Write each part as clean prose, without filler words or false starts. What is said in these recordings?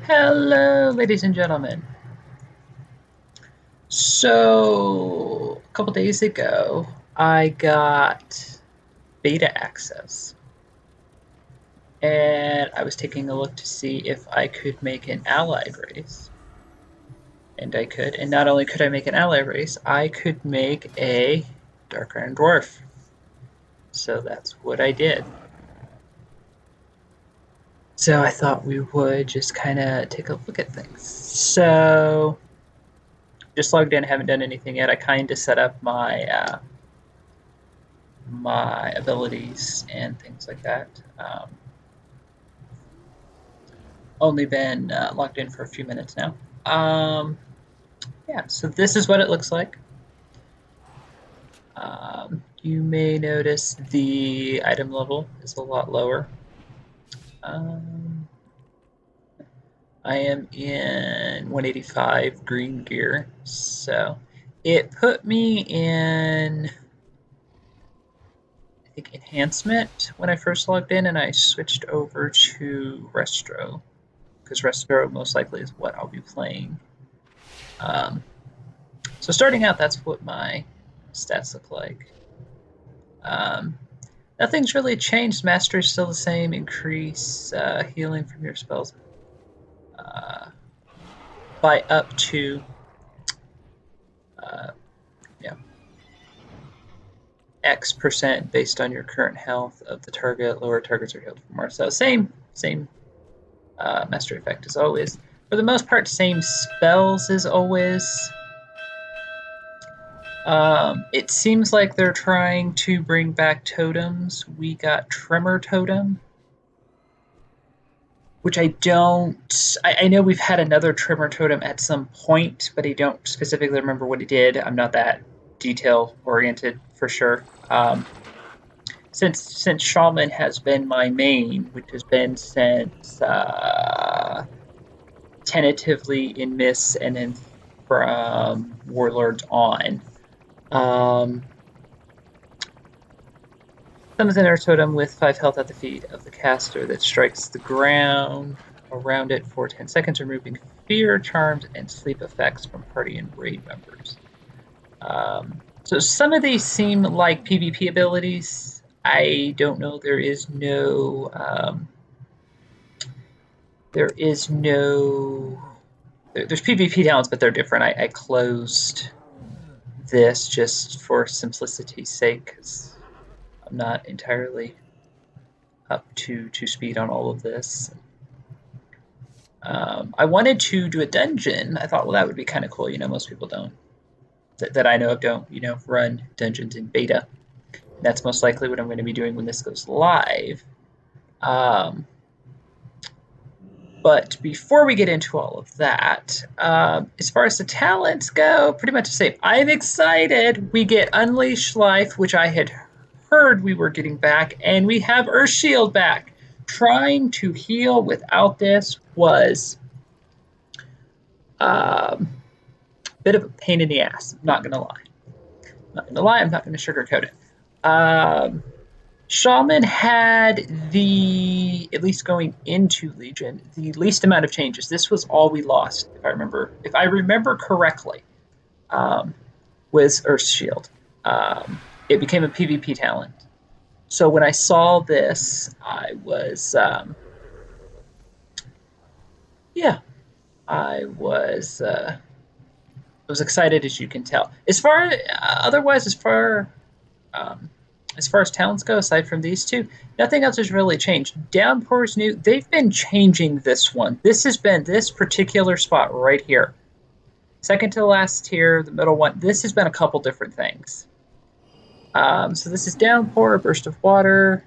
Hello, ladies and gentlemen. So, a couple days ago, I got beta access, and I was taking a look to see if I could make an allied race. And I could, and not only could I make an allied race, I could make a Dark Iron Dwarf. So that's what I did. So I thought we would just kind of take a look at things. So, just logged in, haven't done anything yet. I kind of set up my abilities and things like that. Only been logged in for a few minutes now. Yeah, so this is what it looks like. You may notice the item level is a lot lower. I am in 185 green gear, so it put me in, I think, enhancement when I first logged in, and I switched over to Restro, because Restro most likely is what I'll be playing. So starting out, that's what my stats look like. Nothing's really changed. Mastery is still the same. Increase healing from your spells by up to X% based on your current health of the target. Lower targets are healed for more. So same mastery effect as always. For the most part, same spells as always. It seems like they're trying to bring back totems. We got Tremor Totem, which I don't. I know we've had another Tremor Totem at some point, but I don't specifically remember what it did. I'm not that detail oriented for sure. Since Shaman has been my main, which has been since tentatively in Miss and then from Warlords on. Summons an air totem with 5 health at the feet of the caster that strikes the ground around it for 10 seconds, removing fear, charms, and sleep effects from party and raid members. So some of these seem like PvP abilities. I don't know. There's PvP talents, but they're different. I closed this just for simplicity's sake, because I'm not entirely up to speed on all of this. I wanted to do a dungeon. I thought, well, that would be kind of cool. Most people don't, that I know of, don't, run dungeons in beta. That's most likely what I'm going to be doing when this goes live. But before we get into all of that, as far as the talents go, pretty much the same. I'm excited. We get Unleash Life, which I had heard we were getting back, and we have Earth Shield back. Trying to heal without this was a bit of a pain in the ass. I'm not going to lie. I'm not going to sugarcoat it. Shaman had at least going into Legion, the least amount of changes. This was all we lost, if I remember correctly, was Earth Shield. It became a PvP talent. So when I saw this, I was, I was excited, as you can tell. As far as talents go, aside from these two, nothing else has really changed. Downpour's new. They've been changing this one. This has been this particular spot right here. Second to the last tier, the middle one. This has been a couple different things. So this is Downpour, a burst of water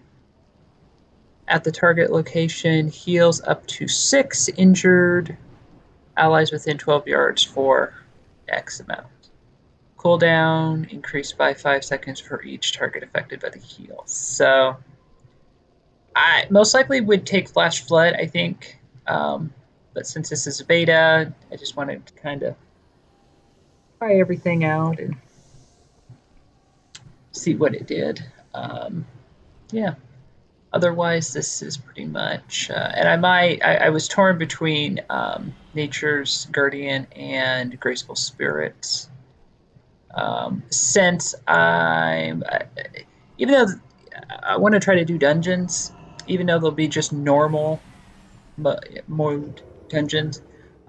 at the target location, heals up to 6 injured allies within 12 yards for X amount. Cooldown increased by 5 seconds for each target affected by the heal. So I most likely would take Flash Flood, I think. But since this is a beta, I just wanted to kind of try everything out and see what it did. Yeah. Otherwise, this is pretty much, and I was torn between Nature's Guardian and Graceful Spirits. Since even though I want to try to do dungeons, even though they'll be just normal mode dungeons,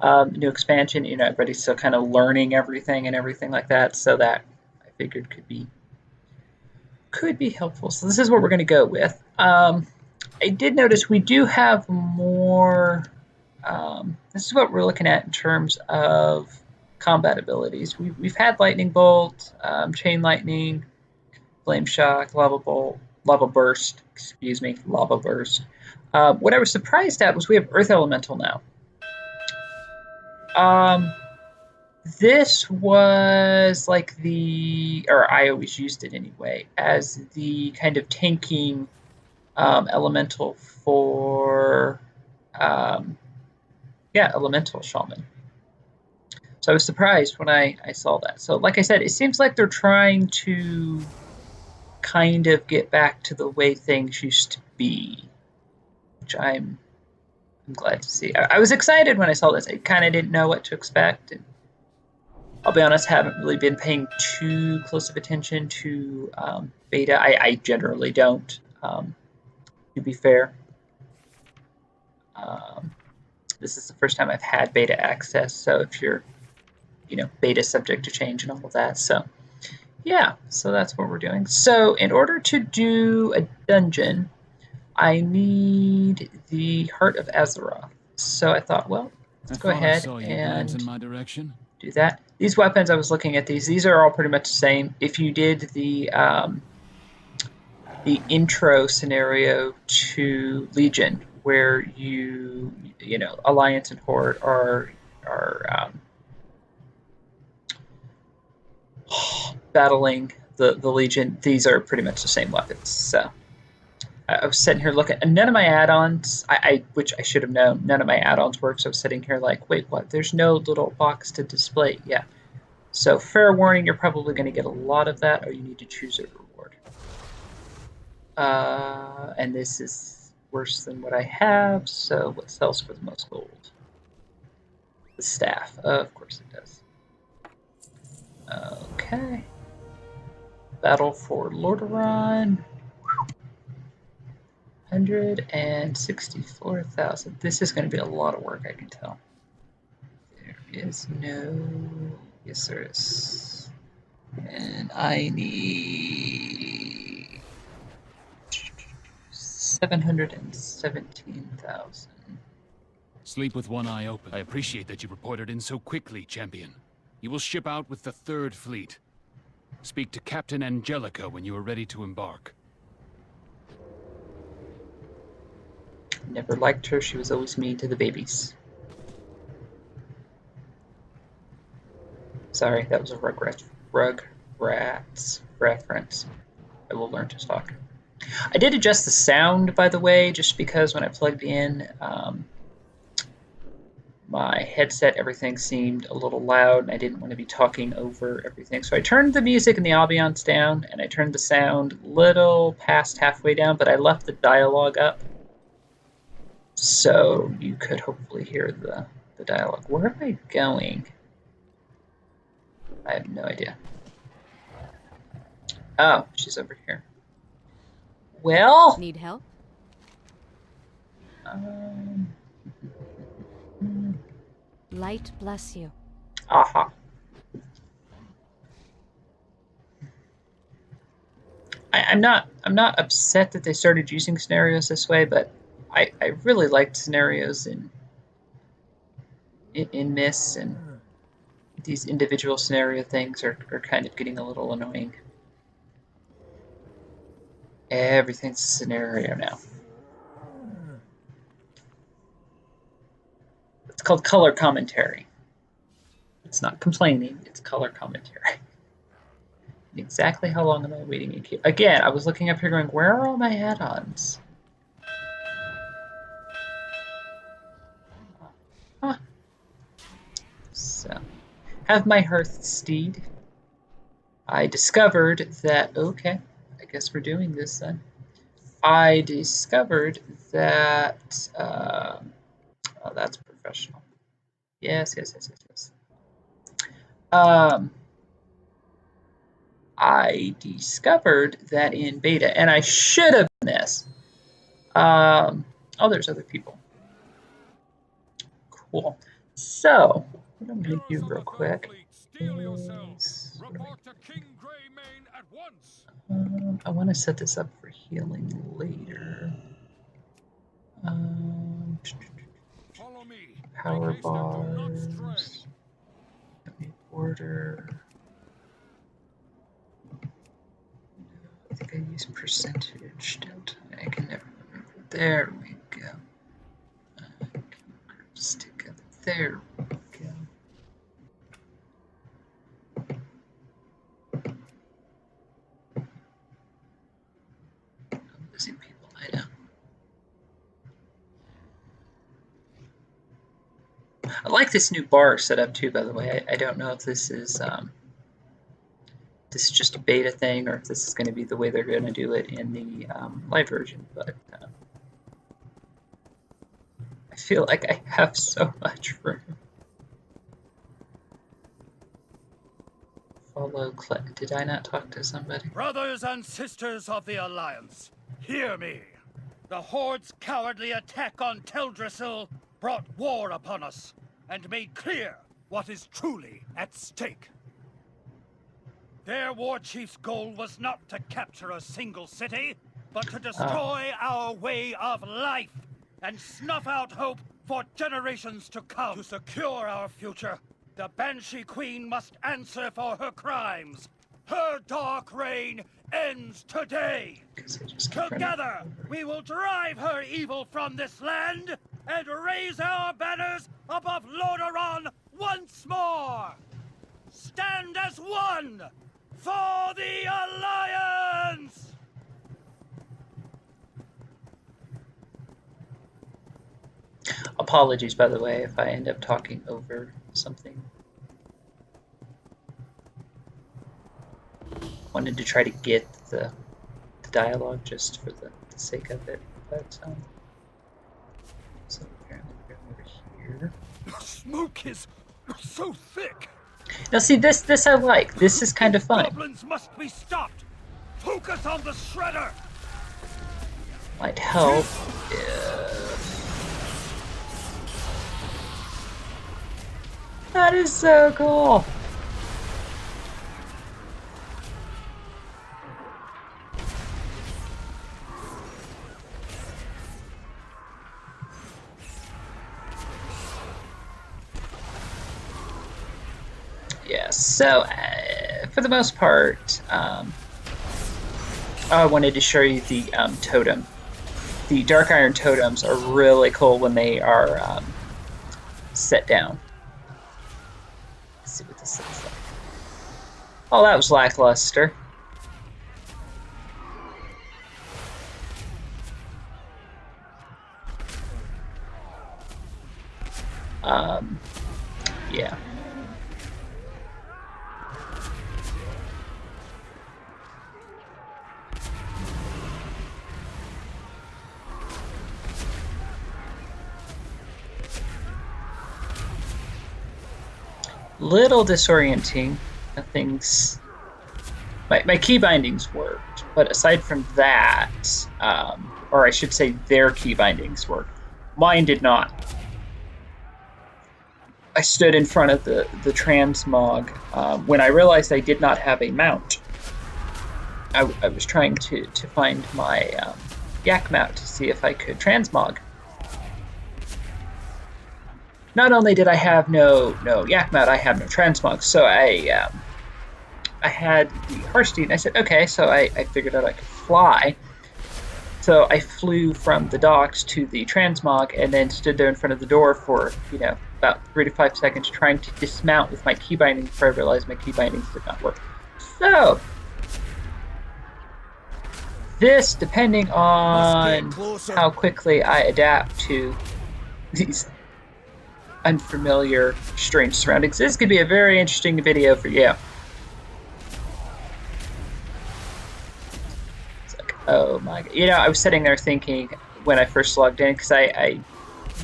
new expansion, everybody's still kind of learning everything and everything like that, so that I figured could be helpful. So this is what we're going to go with. I did notice we do have more. This is what we're looking at in terms of combat abilities. We've had Lightning Bolt, Chain Lightning, Flame Shock, Lava Bolt, Lava Burst. Excuse me, Lava Burst. What I was surprised at was we have Earth Elemental now. This was like or I always used it anyway, as the kind of tanking elemental for, elemental shaman. So I was surprised when I saw that. So like I said, it seems like they're trying to kind of get back to the way things used to be, which I'm glad to see. I was excited when I saw this. I kind of didn't know what to expect. And I'll be honest, haven't really been paying too close of attention to beta. I generally don't, to be fair. This is the first time I've had beta access, so if you're, beta subject to change and all of that. So, yeah, so that's what we're doing. So in order to do a dungeon, I need the Heart of Azeroth. So I thought, well, let's go ahead and in my direction. Do that. These weapons, I was looking at these are all pretty much the same. If you did the intro scenario to Legion, where you Alliance and Horde are battling the Legion, these are pretty much the same weapons. So I was sitting here looking, and none of my add-ons, which I should have known, none of my add-ons work. So I was sitting here like, wait, what? There's no little box to display. Yeah. So fair warning, you're probably going to get a lot of that, or you need to choose a reward. And this is worse than what I have. So what sells for the most gold? The staff. Of course it does. Okay. Battle for Lordaeron. 164,000. This is going to be a lot of work, I can tell. There is no... Yes, there is. And I need 717,000. Sleep with one eye open. I appreciate that you reported in so quickly, Champion. You will ship out with the 3rd Fleet. Speak to Captain Angelica when you are ready to embark. Never liked her. She was always mean to the babies. Sorry, that was a Rugrats reference. I will learn to talk. I did adjust the sound, by the way, just because when I plugged in my headset, everything seemed a little loud, and I didn't want to be talking over everything. So I turned the music and the ambiance down, and I turned the sound a little past halfway down, but I left the dialogue up. So you could hopefully hear the dialogue. Where am I going? I have no idea. Oh, she's over here. Well... Need help? Light bless you. Aha. I'm not upset that they started using scenarios this way, but I really liked scenarios in Mists, and these individual scenario things are kind of getting a little annoying. Everything's a scenario now. It's called color commentary. It's not complaining, it's color commentary. Exactly how long am I waiting in queue? Again, I was looking up here going, where are all my add-ons? Huh. So, have my Hearth Steed. I discovered that, okay, I guess we're doing this then. I discovered that, oh, that's professional. Yes. I discovered that in beta, and I should have done this. Oh, there's other people. Cool. So, what I'm going to do real quick is... I want to set this up for healing later. Power bars. Order. I think I use percentage. I can never remember. There we go. Just together. There we go. I'm losing people, I know. I like this new bar setup too, by the way. I don't know if this is just a beta thing or if this is going to be the way they're going to do it in the live version, but I feel like I have so much room. Follow click. Did I not talk to somebody? Brothers and sisters of the Alliance, hear me. The Horde's cowardly attack on Teldrassil brought war upon us and made clear what is truly at stake. Their war chief's goal was not to capture a single city, but to destroy our way of life and snuff out hope for generations to come. To secure our future, the Banshee Queen must answer for her crimes. Her dark reign ends today. Together, we will drive her evil from this land and raise our banners above Lordaeron once more. Stand as one for the Alliance! Apologies, by the way, if I end up talking over something. Wanted to try to get the dialogue just for the sake of it, but so apparently we're over here. The smoke is so thick. Now see, this I like. This is kind of fun. Goblins must be stopped. Focus on the shredder. Might help. That is so cool. Yeah, so for the most part, I wanted to show you the totem. The Dark Iron totems are really cool when they are set down. Let's see what this looks like. Oh, that was lackluster. Yeah. Little disorienting. Nothing's... My key bindings worked, but aside from that, or I should say their key bindings worked, mine did not. I stood in front of the transmog when I realized I did not have a mount. I was trying to find my yak mount to see if I could transmog. Not only did I have no yak mount, I had no transmog. So I had the Hearthstone. I said, okay, so I figured out I could fly. So I flew from the docks to the transmog and then stood there in front of the door for, about 3 to 5 seconds trying to dismount with my key bindings before I realized my key bindings did not work. So this, depending on how quickly I adapt to these unfamiliar, strange surroundings, this could be a very interesting video for you. Oh my god. You know, I was sitting there thinking when I first logged in, because I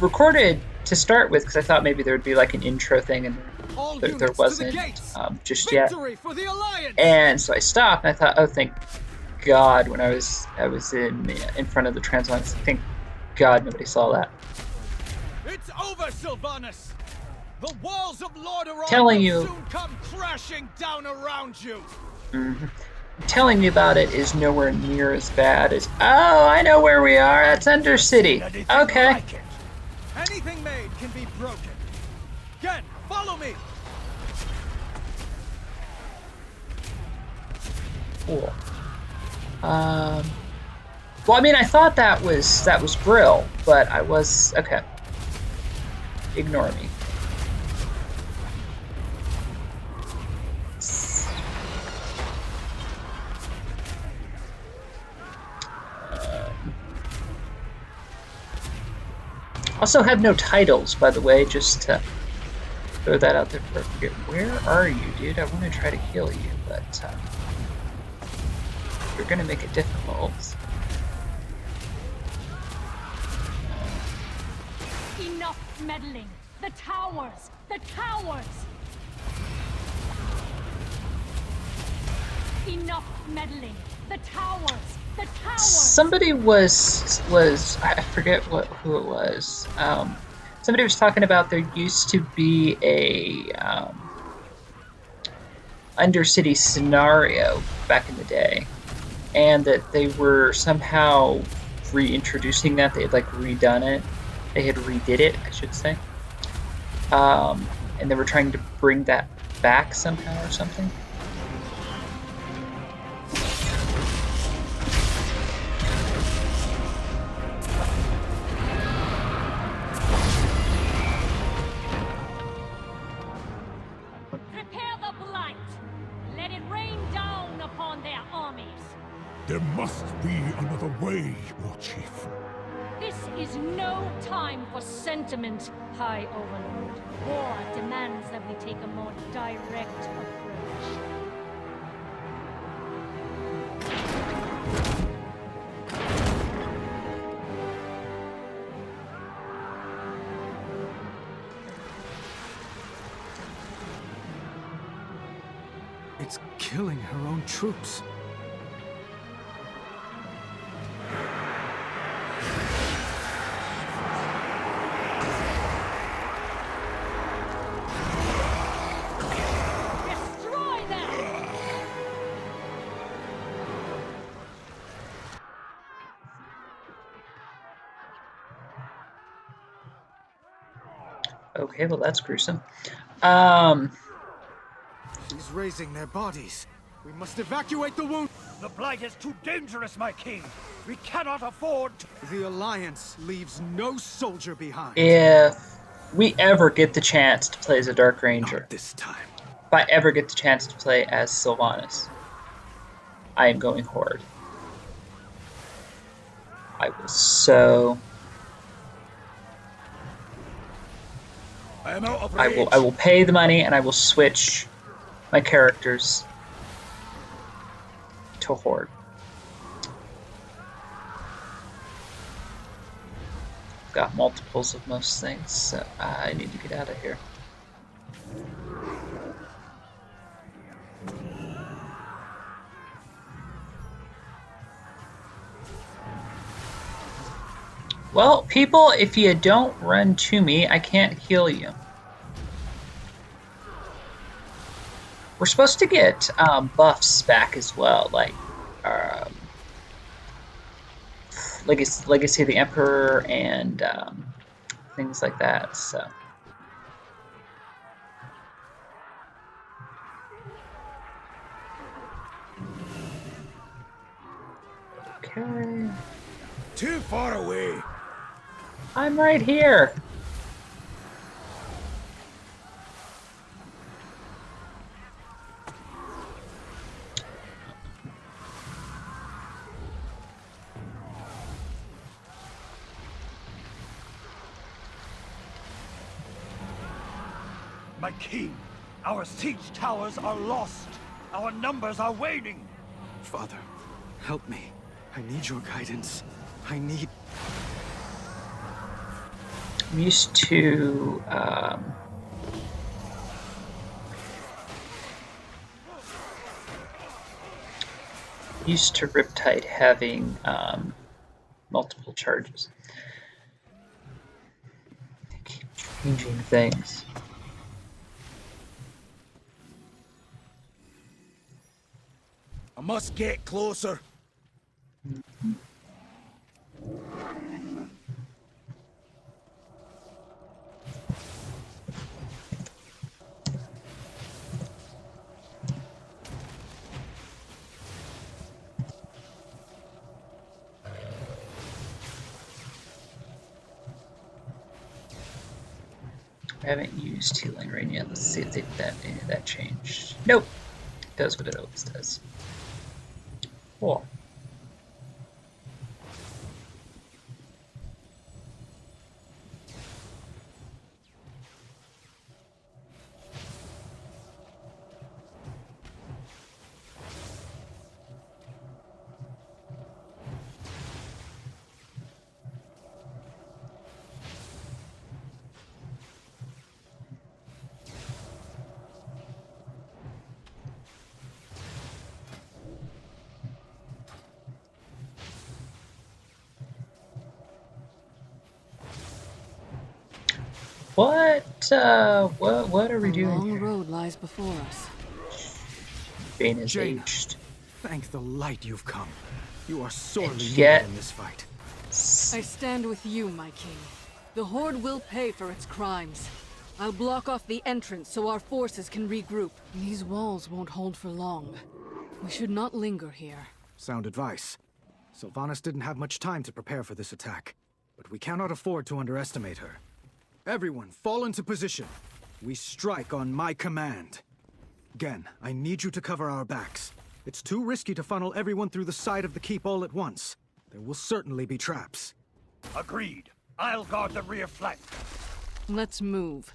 recorded to start with, because I thought maybe there would be like an intro thing, and there wasn't just yet. For the Alliance! And so I stopped, and I thought, oh, thank God, when I was in front of the translants, thank God nobody saw that. It's over, Sylvanas! The walls of Lordaeron Telling will you. soon come crashing down around you! Mm-hmm. Telling me about it is nowhere near as bad as, oh, I know where we are. That's Undercity. Okay. Like it. Anything made can be broken. Gen, follow me! Cool. Well, I mean, I thought that was Brill, but I was okay. Ignore me. Also have no titles, by the way, just to throw that out there. Where are you, dude? I want to try to heal you, but you're going to make it difficult. Enough meddling! The towers! The towers! Enough meddling! The towers! The towers! Somebody was I forget who it was. Somebody was talking about there used to be a Undercity scenario back in the day, and that they were somehow reintroducing that. They had like redone it. They had redid it, I should say. And they were trying to bring that back somehow or something. Prepare the blight! Let it rain down upon their armies! There must be another way, War Chief. This is no time for sentiment, High Overlord. War demands that we take a more direct approach. It's killing her own troops. Destroy them! Okay, well that's gruesome. She's raising their bodies. We must evacuate the wound. The Blight is too dangerous, my king. We cannot afford to... The Alliance leaves no soldier behind. If we ever get the chance to play as a Dark Ranger, Not this time. if I ever get the chance to play as Sylvanas, I am going Horde. I will so... I am out of I rage. will pay the money and I will switch my characters to Horde. I've got multiples of most things, so I need to get out of here. Well, people, if you don't run to me, I can't heal you. We're supposed to get buffs back as well, like Legacy of the Emperor and things like that. So. Okay. Too far away. I'm right here. My king, our siege towers are lost. Our numbers are waning. Father, help me. I need your guidance. I need... I'm used to Riptide having multiple charges. They keep changing things. I must get closer. I haven't used Healing Rain yet. Let's see if any of that changed. Nope. It does what it always does. Cool. What are we doing? A long here? road lies before us. Bane is Jaina, aged. thank the light you've come. You are sorely And needed yet- in this fight. I stand with you, my king. The Horde will pay for its crimes. I'll block off the entrance so our forces can regroup. These walls won't hold for long. We should not linger here. Sound advice. Sylvanas didn't have much time to prepare for this attack, but we cannot afford to underestimate her. Everyone, fall into position. We strike on my command. Again, I need you to cover our backs. It's too risky to funnel everyone through the side of the keep all at once. There will certainly be traps. Agreed. I'll guard the rear flank. Let's move.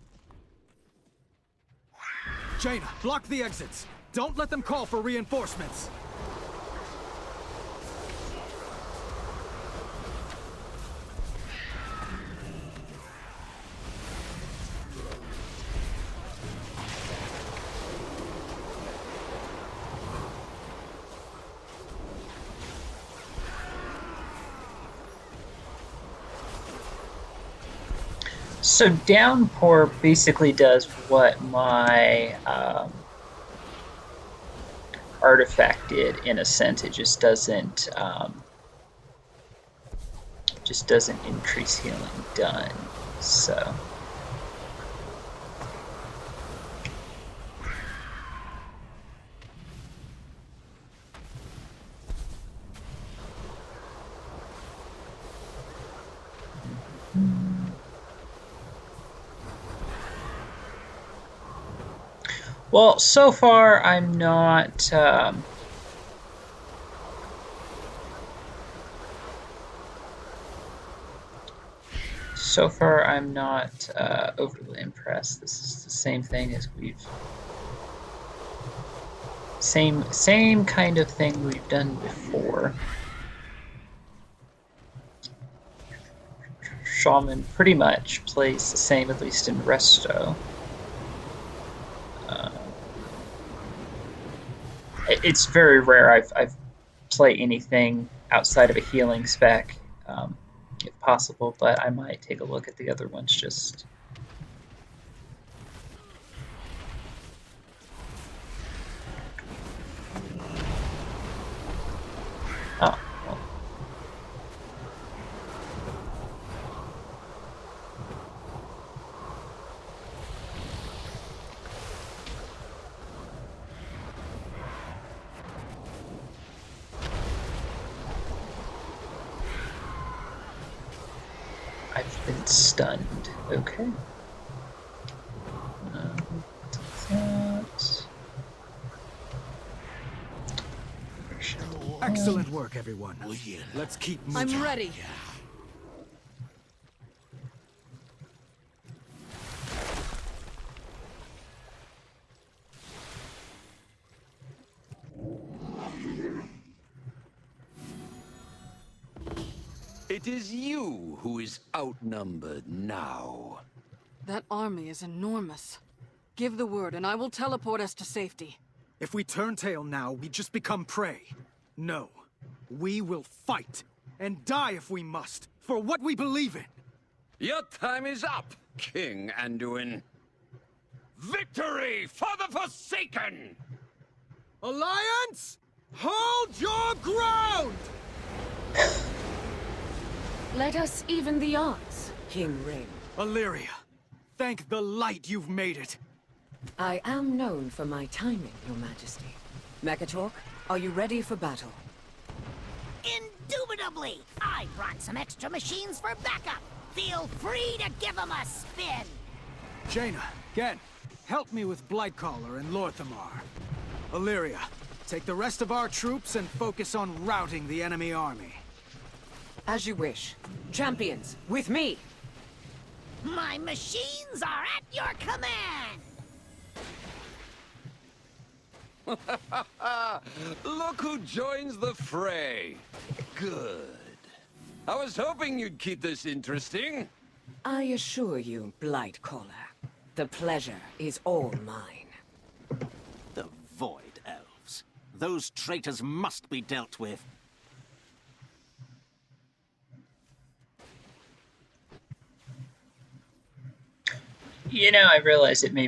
Jaina, block the exits. Don't let them call for reinforcements. So Downpour basically does what my artifact did in a sense. It just doesn't increase healing done. So well, so far I'm not overly impressed. This is the same thing as same kind of thing we've done before. Shaman pretty much plays the same, at least in Resto. It's very rare I've played anything outside of a healing spec, if possible, but I might take a look at the other ones just. Oh, well. I've been stunned. Okay. That. Excellent work, everyone. Let's keep moving. I'm ready. It is you who is outnumbered now. That army is enormous. Give the word, and I will teleport us to safety. If we turn tail now, we just become prey. No. We will fight, and die if we must, for what we believe in. Your time is up, King Anduin. Victory for the Forsaken! Alliance, hold your ground! Let us even the odds, King Ring. Illyria, thank the light you've made it. I am known for my timing, Your Majesty. Mekatork, are you ready for battle? Indubitably! I brought some extra machines for backup. Feel free to give them a spin. Jaina, Gen, help me with Blightcaller and Lorthamar. Illyria, take the rest of our troops and focus on routing the enemy army. As you wish. Champions, with me! My machines are at your command! Look who joins the fray. Good. I was hoping you'd keep this interesting. I assure you, Blightcaller, the pleasure is all mine. The Void Elves. Those traitors must be dealt with. You know, I realize it may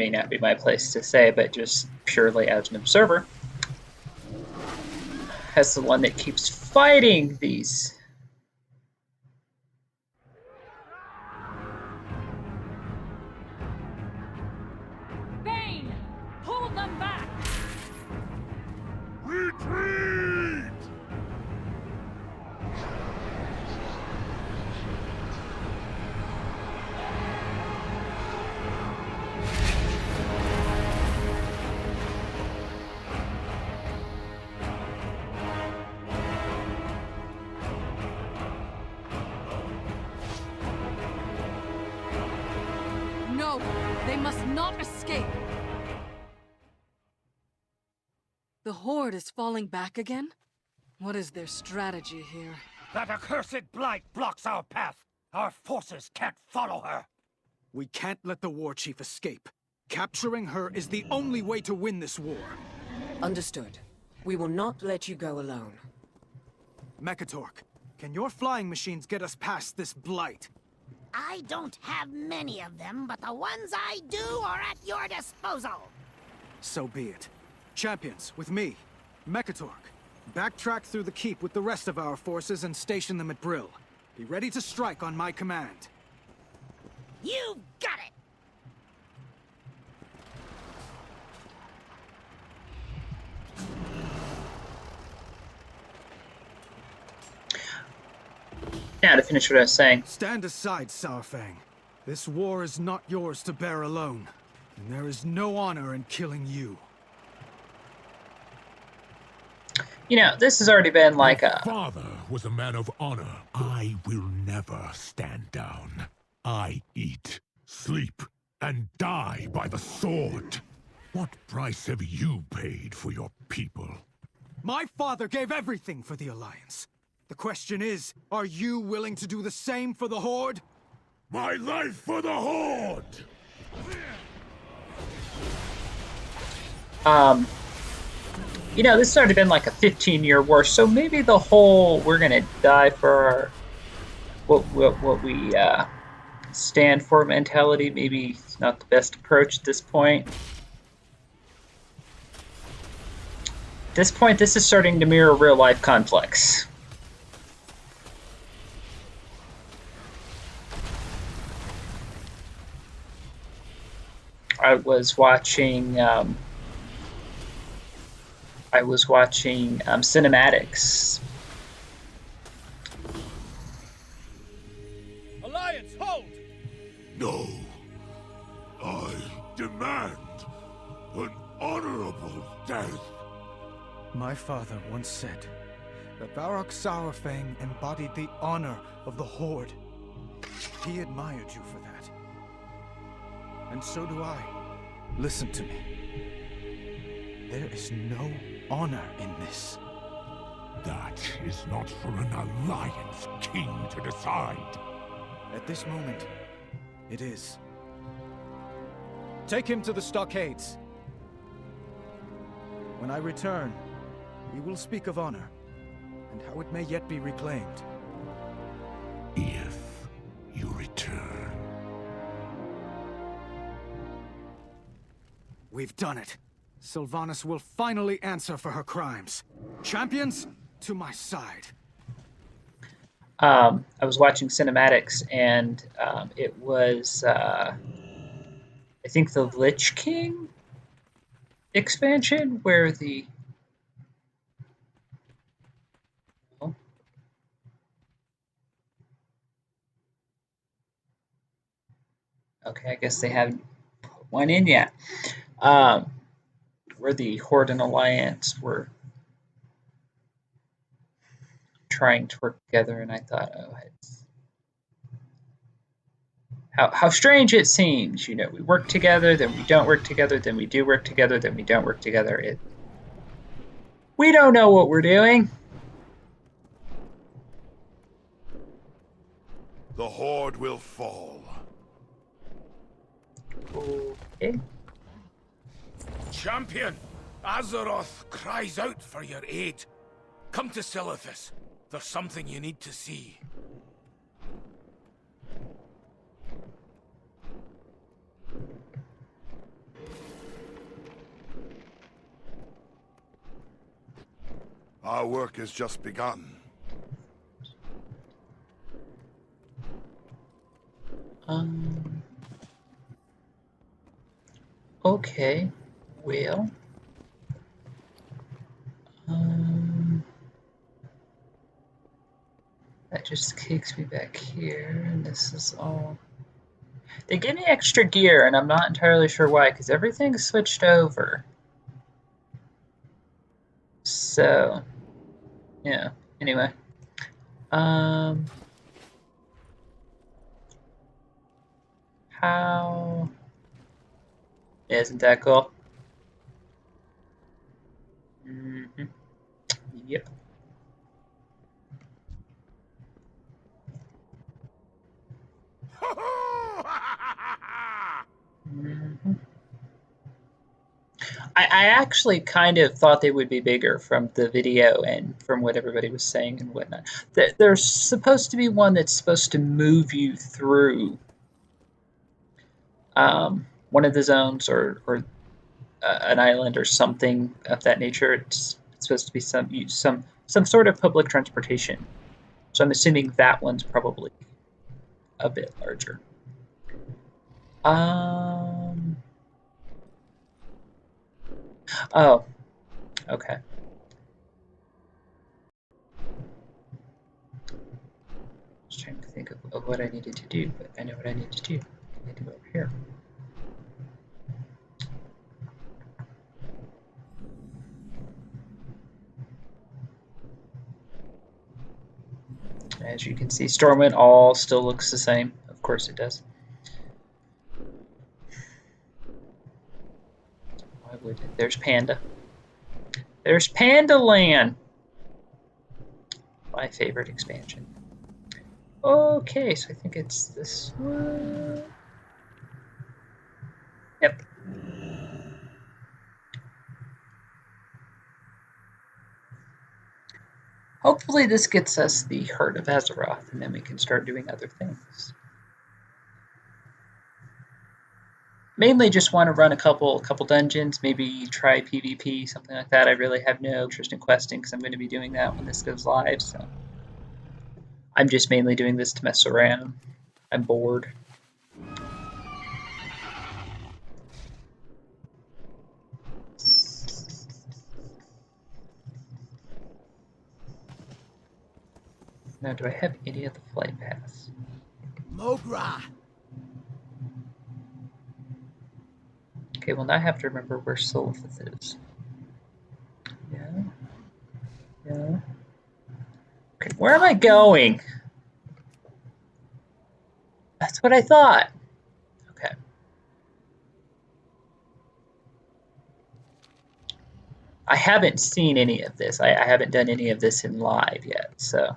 not be my place to say, but just purely as an observer, as the one that keeps fighting these. Bane! Pull them back! Retreat! No! They must not escape! The Horde is falling back again? What is their strategy here? That accursed blight blocks our path. Our forces can't follow her. We can't let the War Chief escape. Capturing her is the only way to win this war. Understood. We will not let you go alone. Mekatork, can your flying machines get us past this blight? I don't have many of them, but the ones I do are at your disposal. So be it. Champions, with me. Mekatork, backtrack through the keep with the rest of our forces and station them at Brill. Be ready to strike on my command. You got it! Now to finish what I was saying. Stand aside, Saurfang. This war is not yours to bear alone. And there is no honor in killing you. You know, this has already been like a... Father was a man of honor. I will never stand down. I eat, sleep, and die by the sword. What price have you paid for your people? My father gave everything for the Alliance. The question is, are you willing to do the same for the Horde? My life for the Horde! You know, this has already been like a 15-year war, so maybe the whole we're gonna die for what we stand for mentality maybe it's not the best approach at this point. At this point, this is starting to mirror real-life conflicts. I was watching cinematics. Alliance, hold! No. I demand an honorable death. My father once said that Varrock Saurfang embodied the honor of the Horde. He admired you for that. And so do I. Listen to me. There is no honor in this. That is not for an alliance king to decide. At this moment, it is. Take him to the stockades. When I return, we will speak of honor, and how it may yet be reclaimed. If you return. We've done it. Sylvanas will finally answer for her crimes. Champions, to my side. I was watching cinematics, and it was, I think, the Lich King expansion, where the... Oh. Okay, I guess they haven't put one in yet. Where the Horde and Alliance were trying to work together, and I thought, oh, it's how strange it seems. You know, we work together, then we don't work together, then we do work together, then we don't work together. We don't know what we're doing. The Horde will fall. Okay. Champion, Azeroth cries out for your aid. Come to Silithus. There's something you need to see. Our work has just begun. Okay. Well. That just kicks me back here, and this is all... They give me extra gear, and I'm not entirely sure why, because everything's switched over. So, yeah. Anyway. How... Isn't that cool? Mm-hmm. Yep. Mm-hmm. I actually kind of thought they would be bigger from the video and from what everybody was saying and whatnot. There's supposed to be one that's supposed to move you through one of the zones or an island or something of that nature. It's supposed to be some sort of public transportation. So I'm assuming that one's probably a bit larger. Oh, okay. I was trying to think of what I needed to do, but I know what I need to do. I need to go over here. As you can see, Stormwind all still looks the same. Of course it does. Why would it? There's Panda. There's Panda Land. My favorite expansion. Okay, so I think it's this one. Yep. Hopefully this gets us the Heart of Azeroth, and then we can start doing other things. Mainly just want to run a couple dungeons, maybe try PvP, something like that. I really have no interest in questing because I'm going to be doing that when this goes live, so I'm just mainly doing this to mess around. I'm bored. Now, do I have any of the flight paths? Mogra! Okay, well now I have to remember where Silithus is. Yeah. Yeah. Okay, where am I going? That's what I thought. Okay. I haven't seen any of this. I haven't done any of this in live yet, so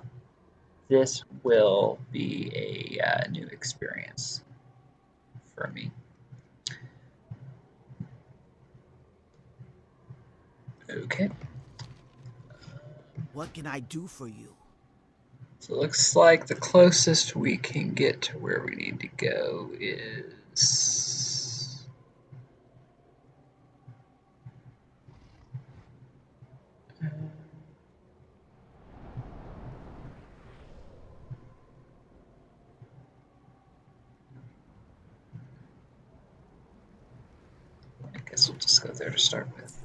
this will be a new experience for me. Okay. What can I do for you? So it looks like the closest we can get to where we need to go is... I guess we'll just go there to start with.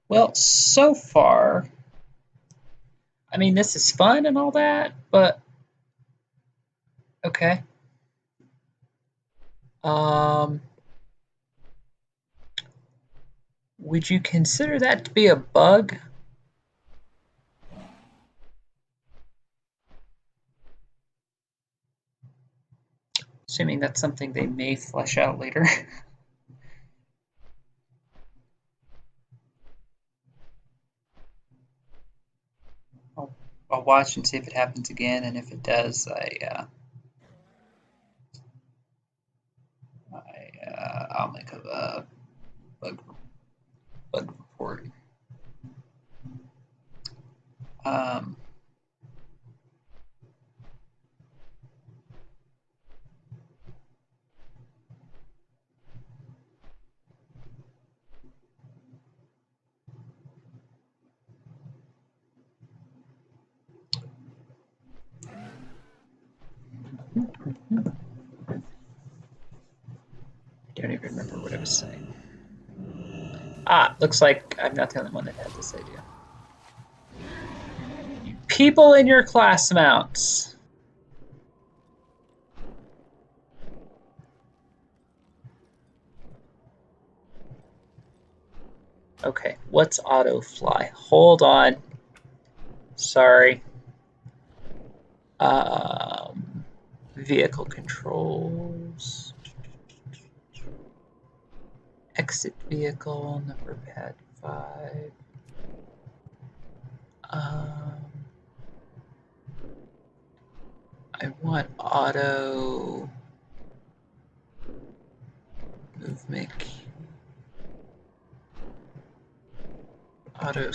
Well, so far, I mean, this is fun and all that, but okay. Would you consider that to be a bug? Assuming that's something they may flesh out later. I'll watch and see if it happens again, and if it does, I'll make a bug report. I don't even remember what I was saying. Looks like I'm not the only one that had this idea. People in your class mounts. Okay, what's auto fly? Hold on. Sorry. Vehicle controls. Exit vehicle, number pad 5. I want auto movement key. Auto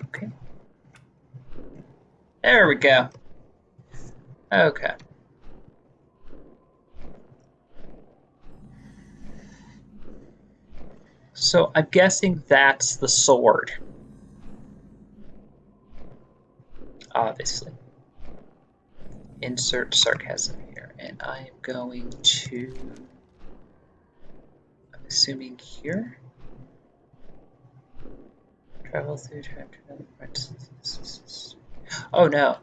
okay. There we go. Okay. So I'm guessing that's the sword. Obviously. Insert sarcasm here. And I am going to, I'm assuming here. Travel through time to another part. Oh no.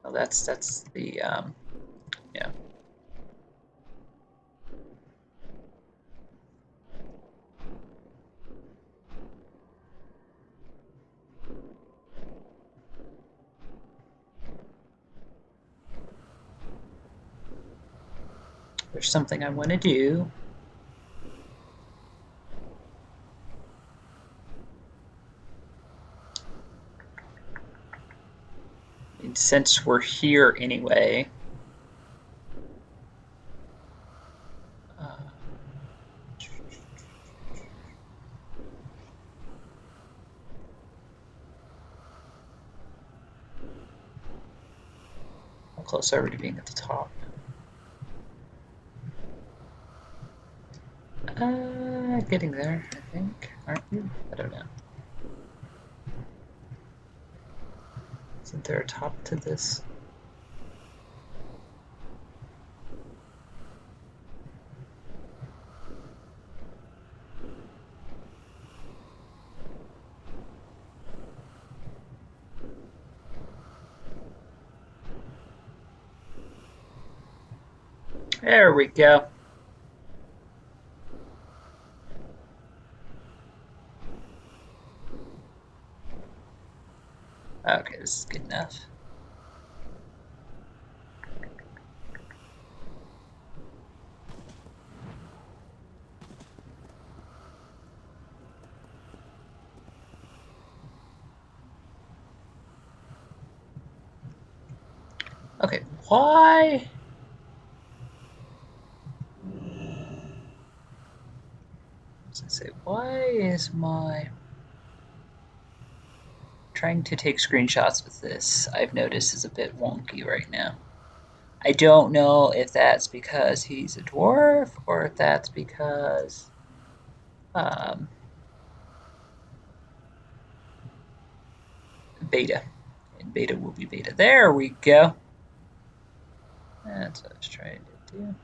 Oh, that's the yeah. There's something I want to do. And since we're here anyway, how close are we to being at the top? Getting there, I think. Aren't you? I don't know. Isn't there a top to this? There we go. Okay, this is good enough. Okay, why? Why is my trying to take screenshots with this, I've noticed, is a bit wonky right now. I don't know if that's because he's a dwarf or if that's because beta. And beta will be beta. There we go. That's what I was trying to do.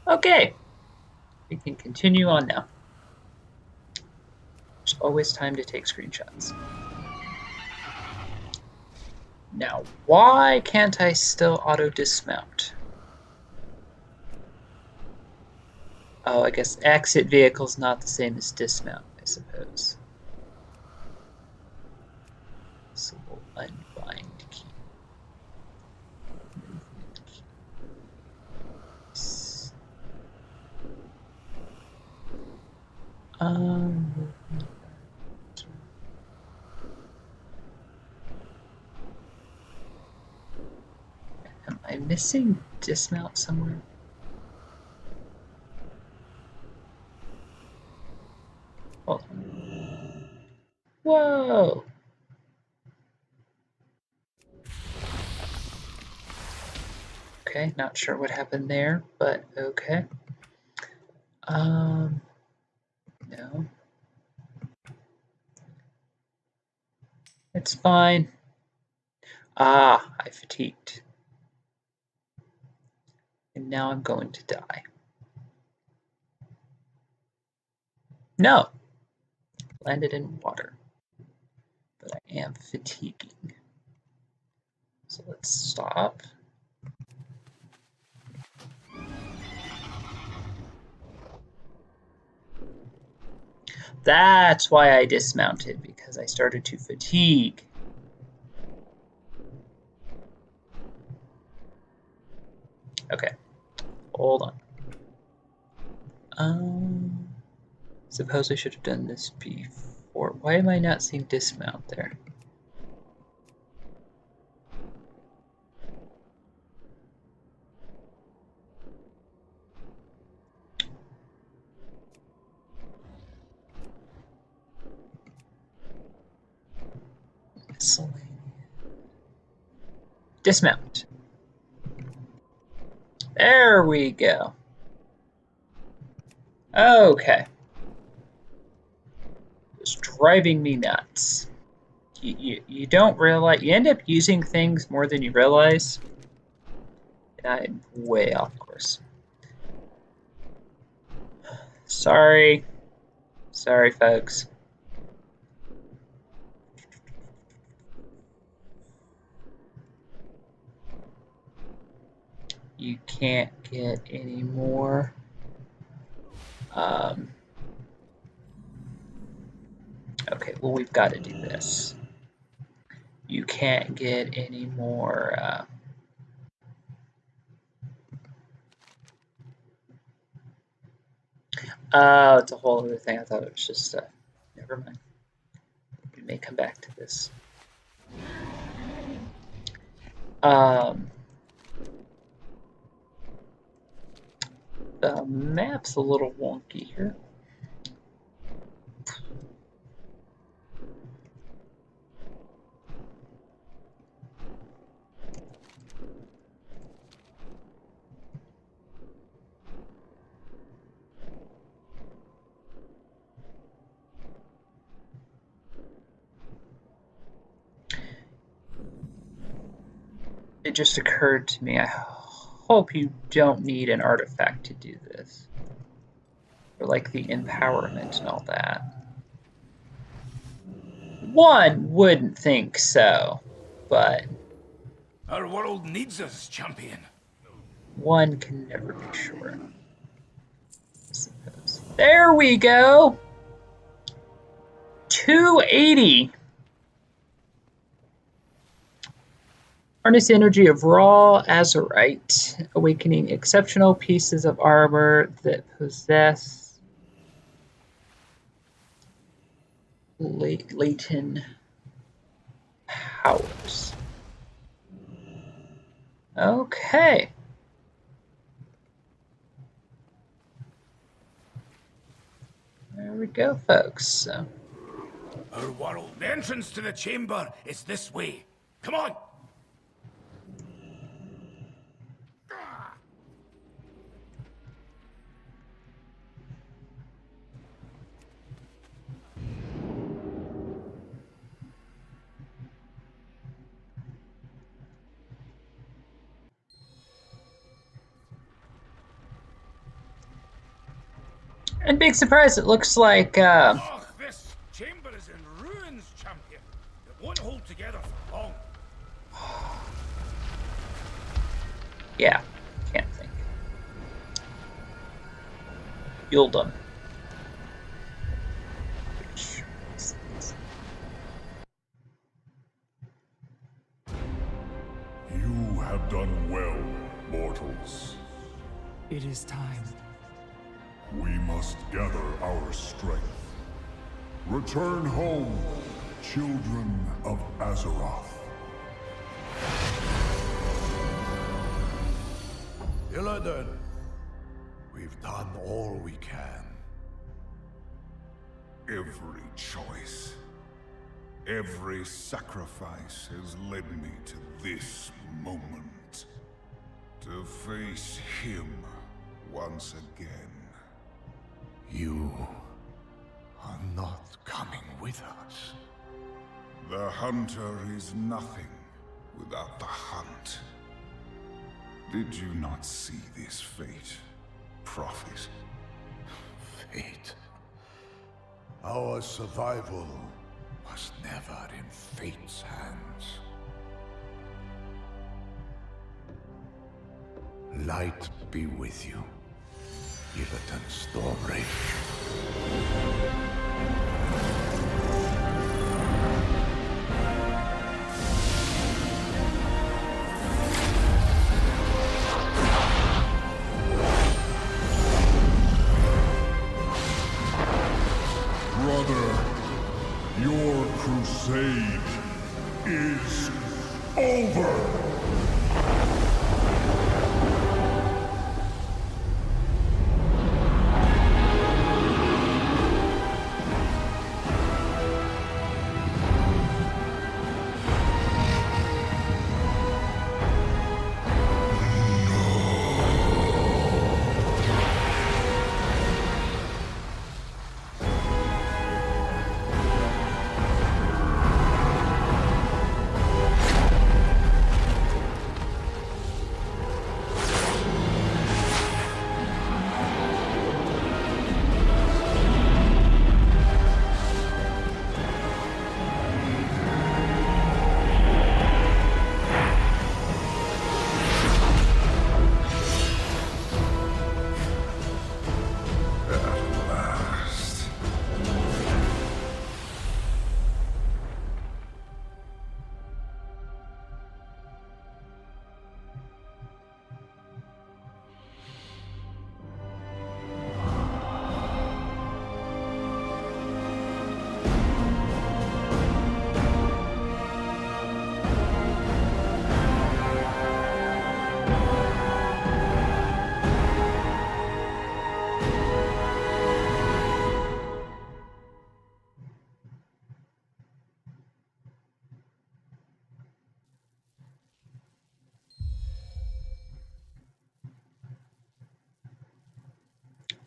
Okay, we can continue on now. There's always time to take screenshots. Now, why can't I still auto-dismount? Oh, I guess exit vehicle's not the same as dismount, I suppose. So we'll unbind key. Movement key. Am I missing dismount somewhere? Hold on. Whoa! Okay, not sure what happened there, but okay. No. It's fine. Ah, I fatigued. And now I'm going to die. No! Landed in water. But I am fatiguing. So let's stop. That's why I dismounted, because I started to fatigue. Okay, hold on. Suppose I should have done this before. Why am I not seeing dismount there? Dismount. There we go. Okay. It's driving me nuts. You don't realize, you end up using things more than you realize. I'm way off course. Sorry. Sorry, folks. You can't get any more. Okay, well, we've got to do this. You can't get any more. Oh, it's a whole other thing. I thought it was just. Never mind. We may come back to this. The map's a little wonky here. It just occurred to me, I hope you don't need an artifact to do this. Or like the empowerment and all that. One wouldn't think so, but Our world needs us, champion. one can never be sure. I suppose. There we go. 280. Harness the energy of raw azurite, awakening exceptional pieces of armor that possess latent powers. Okay. There we go, folks. So. Our world, the entrance to the chamber is this way. Come on! And big surprise, it looks like Oh, this chamber is in ruins, champion. It won't hold together for long. yeah, can't think. Yuldum. You have done well, mortals. It is time. We must gather our strength. Return home, children of Azeroth. Illidan, we've done all we can. Every choice, every sacrifice has led me to this moment. To face him once again. You are not coming with us. The hunter is nothing without the hunt. Did you not see this fate, prophet? Fate? Our survival was never in fate's hands. Light be with you, Illidan Stormrage. Brother, your crusade is over!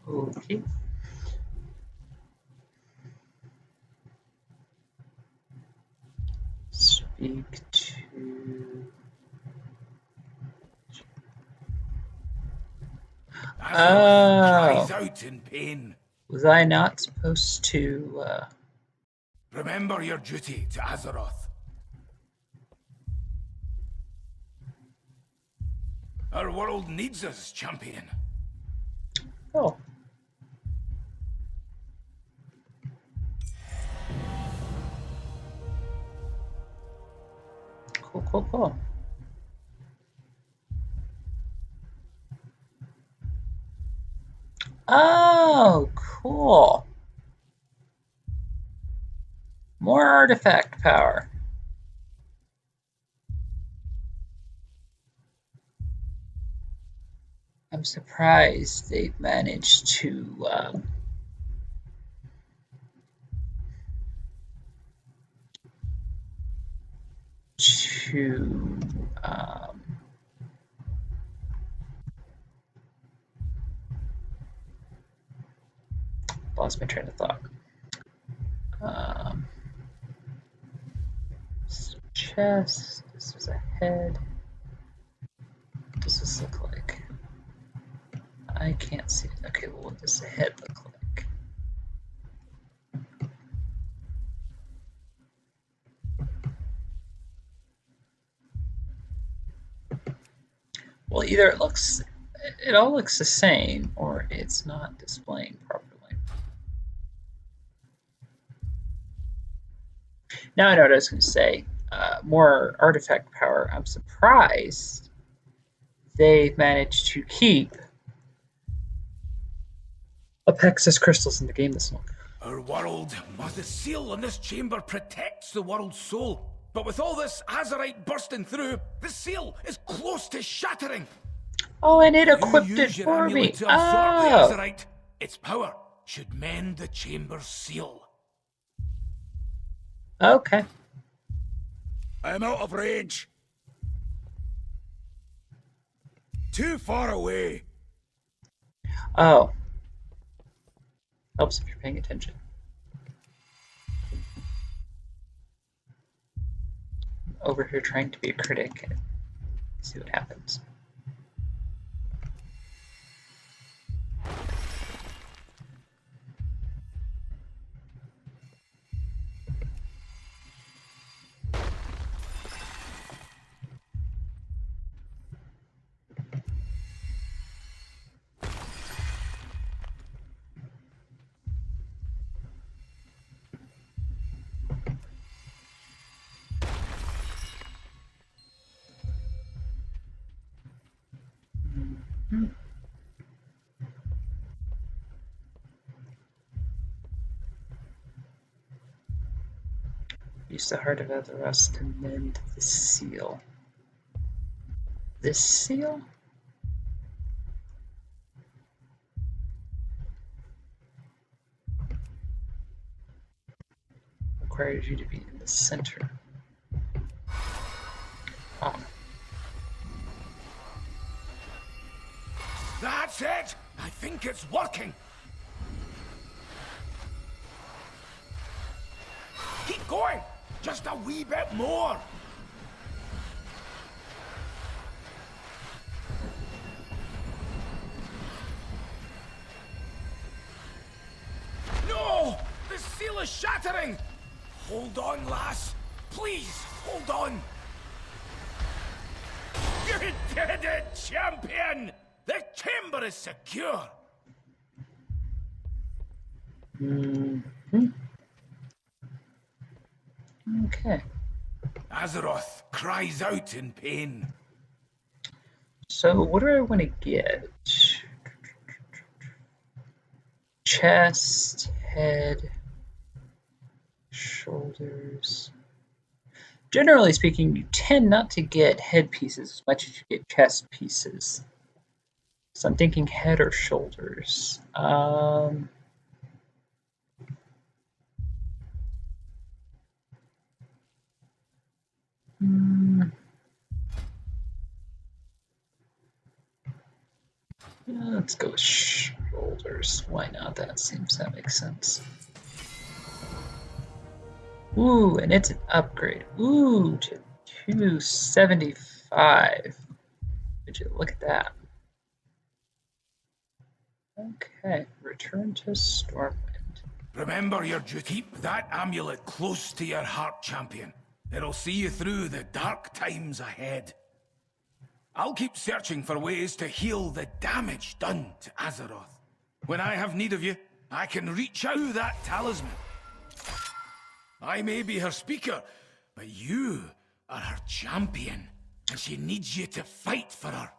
Okay. Speak to... Azeroth cries out in pain. Was I not supposed to, Remember your duty to Azeroth. Our world needs us, champion. Oh. Cool, cool, cool. Oh, cool. More artifact power. I'm surprised they've managed to lost my train of thought. Chest. This is a head. What does this look like? I can't see it. Okay, well, what does the head look like? Well, either it all looks the same, or it's not displaying properly. Now I know what I was going to say. More artifact power. I'm surprised they managed to keep Apexis crystals in the game this long. Our world, the seal on this chamber protects the world's soul. But with all this Azerite bursting through, the seal is close to shattering. Oh, and it equipped it for me. To absorb the Azerite. Its power should mend the chamber's seal. Okay. I'm out of range. Too far away. Oh. Helps if you're paying attention. Over here trying to be a critic and see what happens. Use the Heart of Azeroth to mend the seal. This seal? Requires you to be in the center. Oh. That's it! I think it's working! Keep going! Just a wee bit more! No! The seal is shattering! Hold on, lass! Please, hold on! You did it, champion! The chamber is secure! Okay. Azeroth cries out in pain. So what do I want to get? Chest, head, shoulders. Generally speaking, you tend not to get head pieces as much as you get chest pieces. So I'm thinking head or shoulders. Let's go with shoulders. Why not? That makes sense. Ooh, and it's an upgrade. Ooh, to 275. Would you look at that? Okay, return to Stormwind. Remember your duty. Keep that amulet close to your heart, champion. It'll see you through the dark times ahead. I'll keep searching for ways to heal the damage done to Azeroth. When I have need of you, I can reach out to that talisman. I may be her speaker, but you are her champion, and she needs you to fight for her.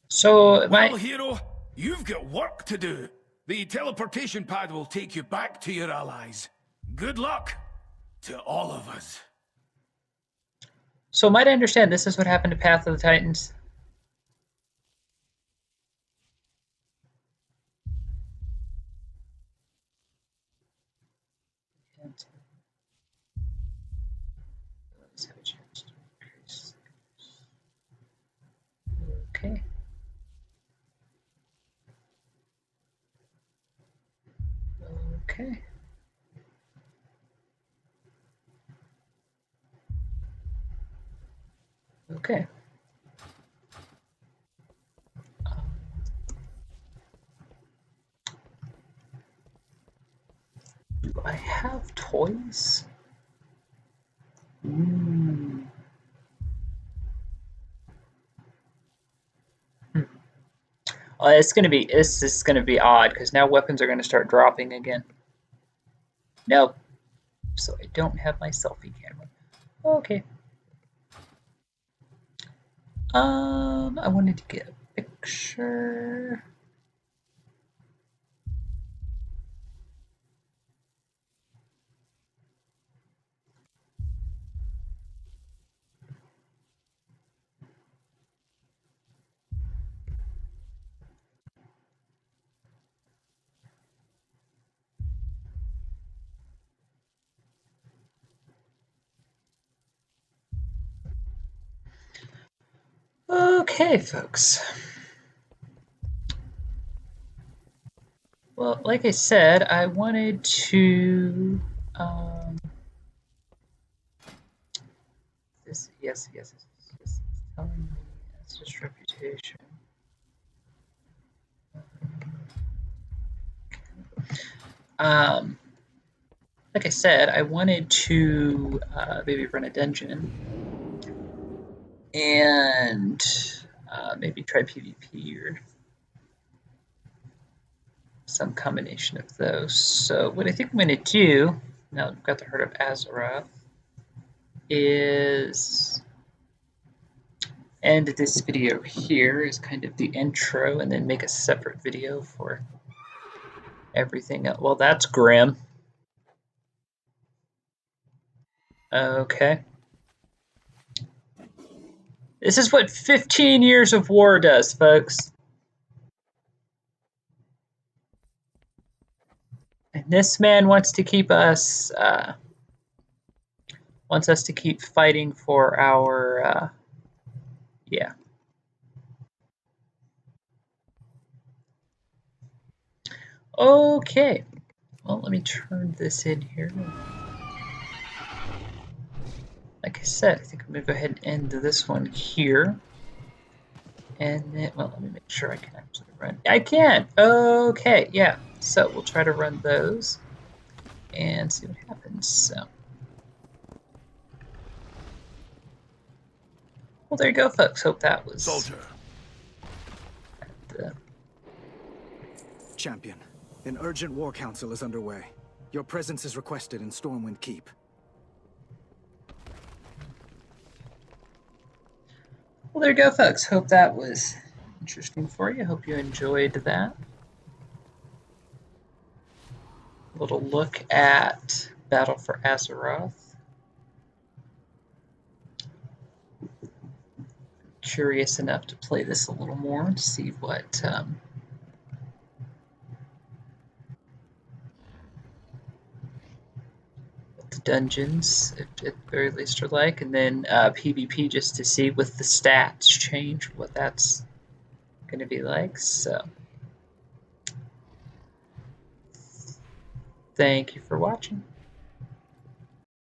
So, well, hero, you've got work to do. The teleportation pad will take you back to your allies. Good luck to all of us. So might I understand this is what happened to Path of the Titans? Okay. Okay. Okay. Do I have toys? This is gonna be odd because now weapons are gonna start dropping again. Nope. So I don't have my selfie camera. Okay. I wanted to get a picture. Okay, folks. Well, like I said, I wanted to yes, it's telling me it's just reputation. Like I said, I wanted to maybe run a dungeon and maybe try PvP or some combination of those. So what I think I'm going to do, now that we've got the Heart of Azeroth, is end this video here as kind of the intro and then make a separate video for everything else. Well, that's grim. Okay. This is what 15 years of war does, folks. And this man wants to keep us, wants us to keep fighting for our, yeah. Okay. Well, let me turn this in here. Like I said, I think I'm going to go ahead and end this one here. And then, well, let me make sure I can actually run. I can! Okay, yeah. So we'll try to run those and see what happens. So, well, there you go, folks. Hope that was... Soldier. Champion, an urgent war council is underway. Your presence is requested in Stormwind Keep. Well, there you go, folks. Hope that was interesting for you. Hope you enjoyed that. A little look at Battle for Azeroth. Curious enough to play this a little more to see what the dungeons at the very least are like, and then PvP just to see with the stats change what that's going to be like. So thank you for watching.